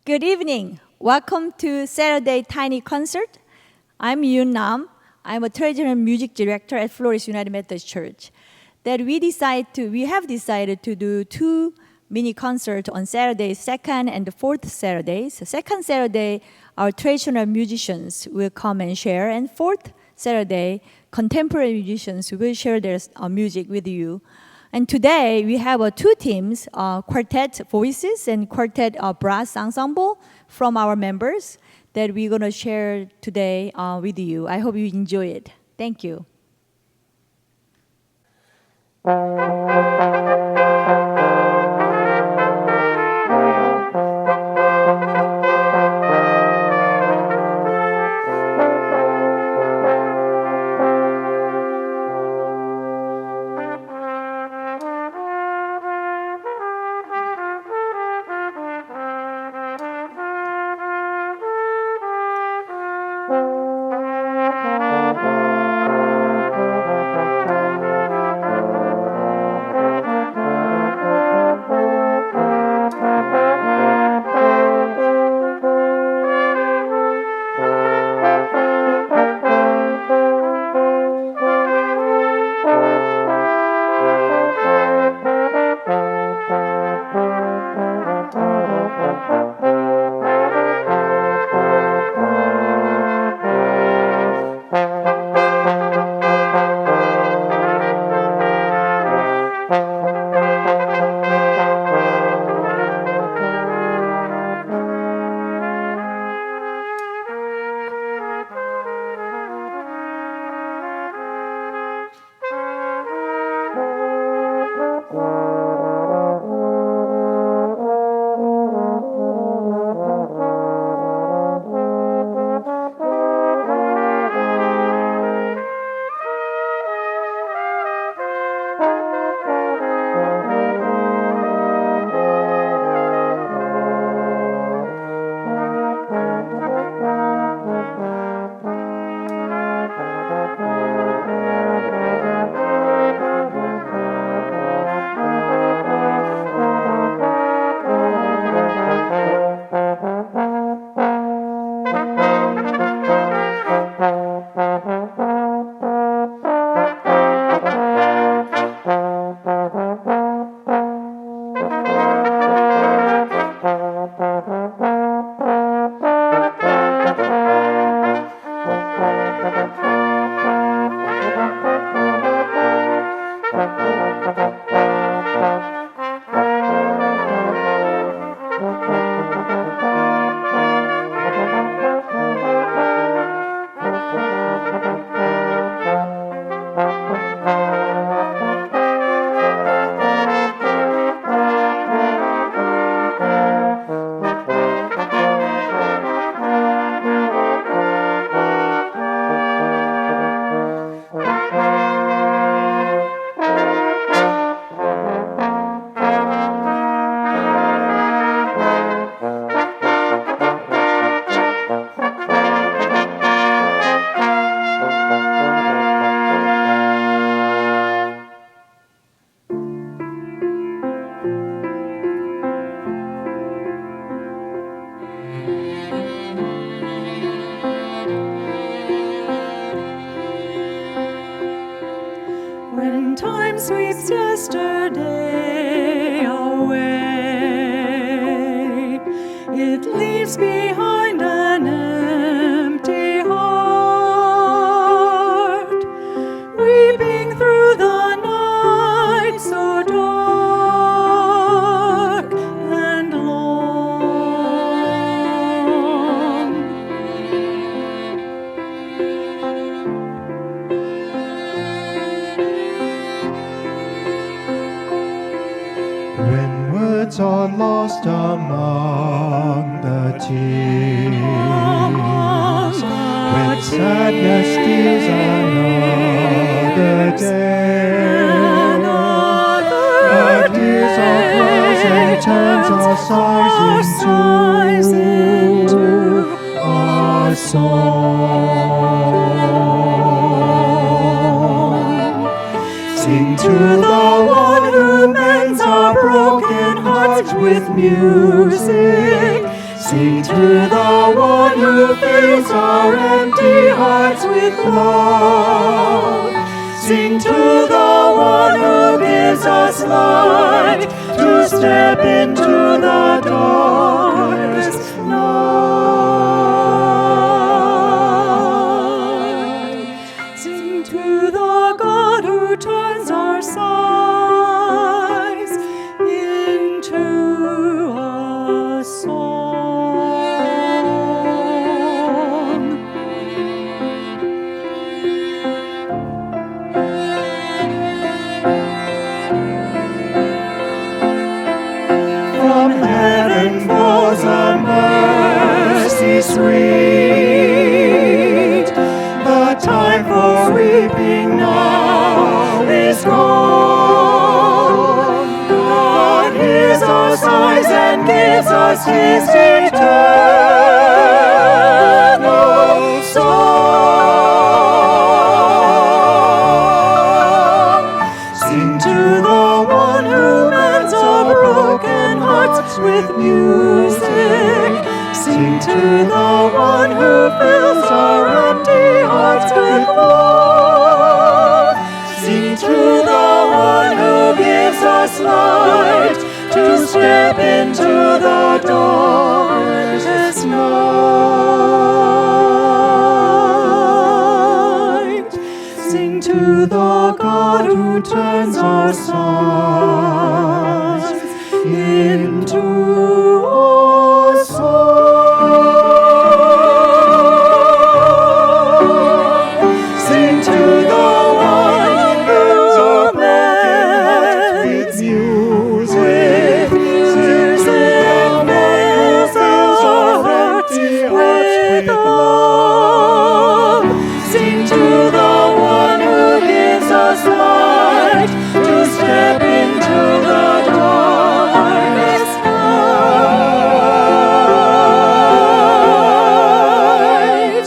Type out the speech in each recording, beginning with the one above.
Good evening. Welcome to Saturday Tiny Concert. I'm Yoon Nam. I'm a treasurer and music director at Floris Methodist Church. We have decided to do two mini concerts on Saturday, second and the fourth Saturdays. The second Saturday, our traditional musicians will come and share, and fourth Saturday, contemporary musicians will share their music with you. And today we have two teams, quartet voices and quartet brass ensemble from our members that we're going to share today with you. I hope you enjoy it. Thank you. When time sweeps yesterday away, it leaves behind an empty heart, weeping through the night so dark and long. When words are lost among the tears, when sadness steals another day, the tears of rose and turns our sighs into a song. Sing to the one who mends our broken hearts with music. Sing to the one who fills our empty hearts with love. Sing to the one who gives us light to step into the darkest night. Sing to the God who turns our sighs into a song. From heaven falls a mercy sweet. The time for weeping now is gone. God hears our sighs and gives us His eternal song. Sing to the one who mends our broken hearts with music. Sing to the one who fills our empty hearts with love. Sing to the one who gives us light to step into the darkest night. Sing to the God who turns our sighs into a song. Sing to the one who mends music. Sing to the one who fills our empty hearts with love. Sing to the one who gives us light to step into the darkest night.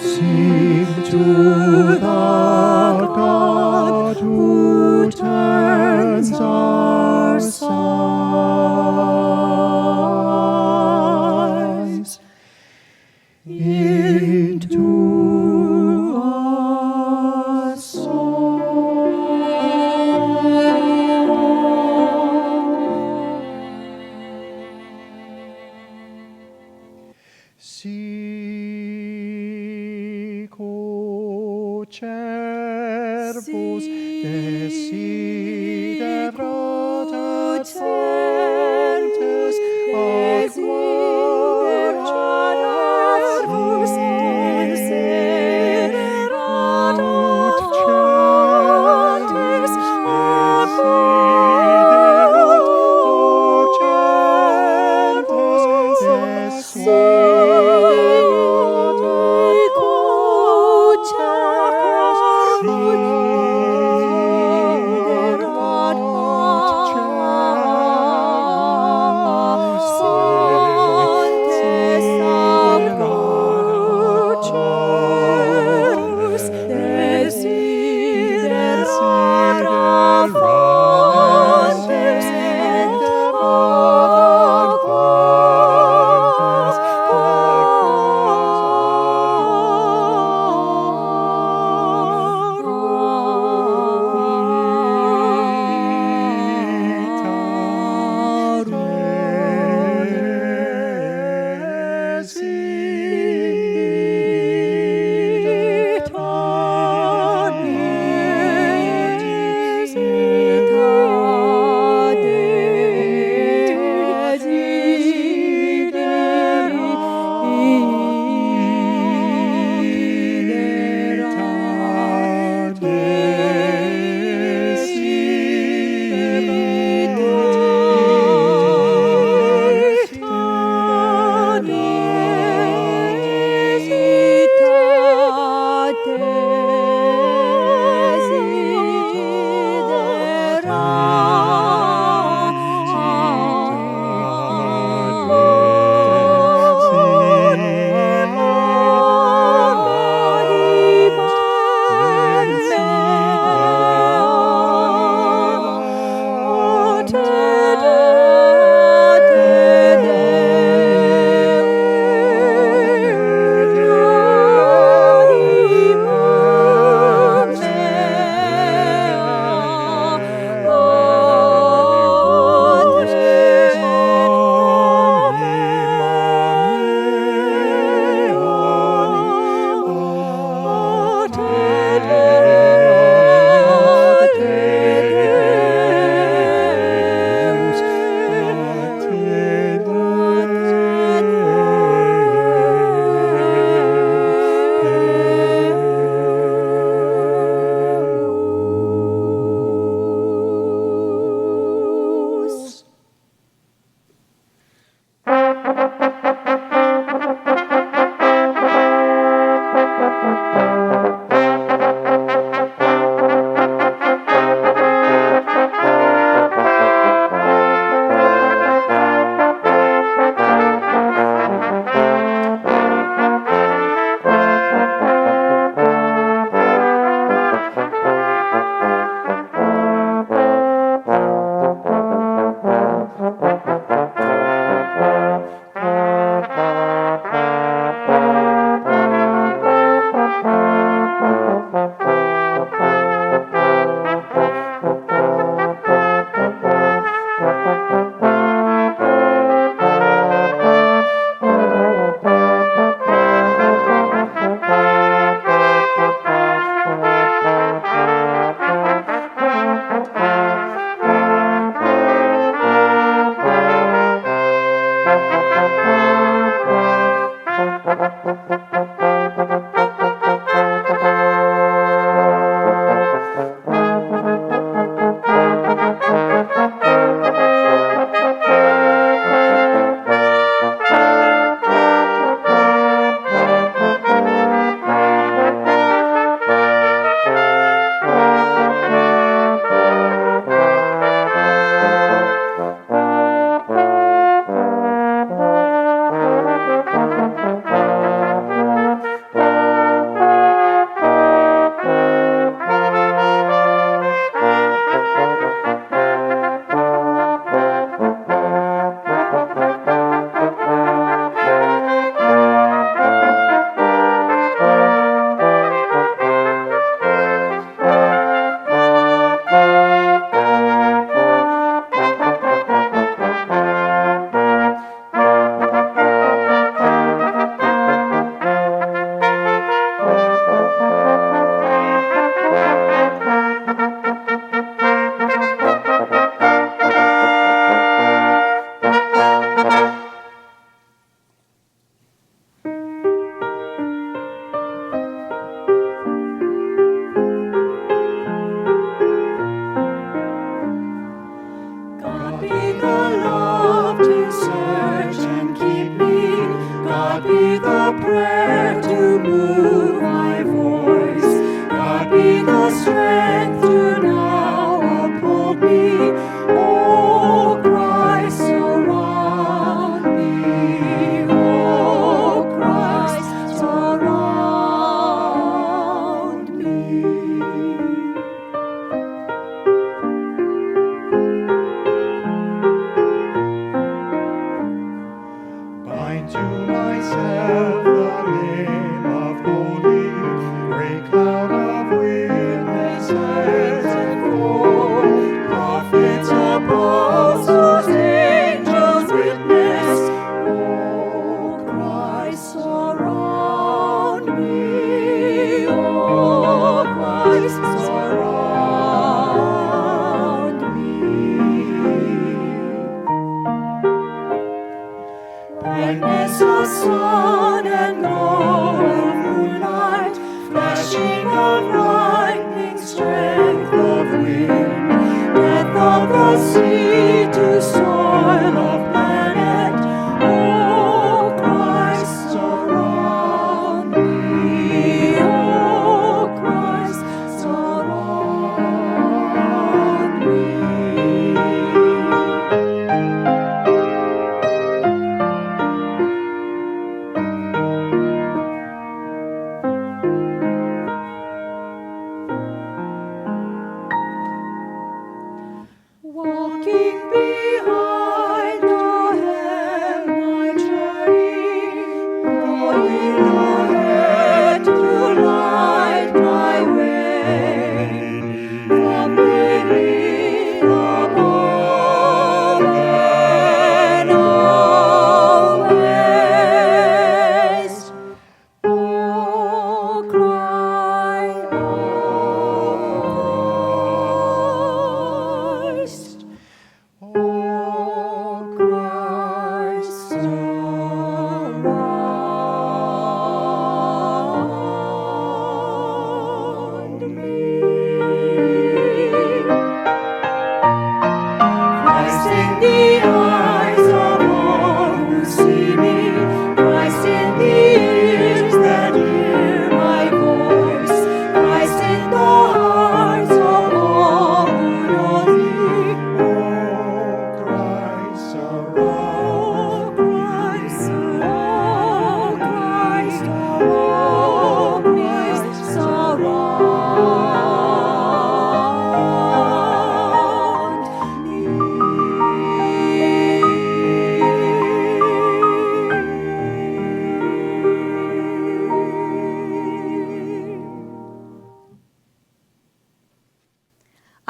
Sing to the God who turns our sighs into a song. Sico cervus desiderat fontes aquarum desiderat fontes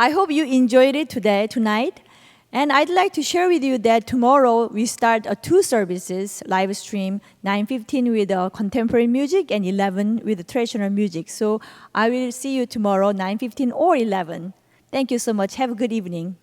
I hope you enjoyed it tonight. And I'd like to share with you that tomorrow we start 2 services, live stream, 9:15 with contemporary music and 11 with traditional music. So I will see you tomorrow, 9:15 or 11. Thank you so much. Have a good evening.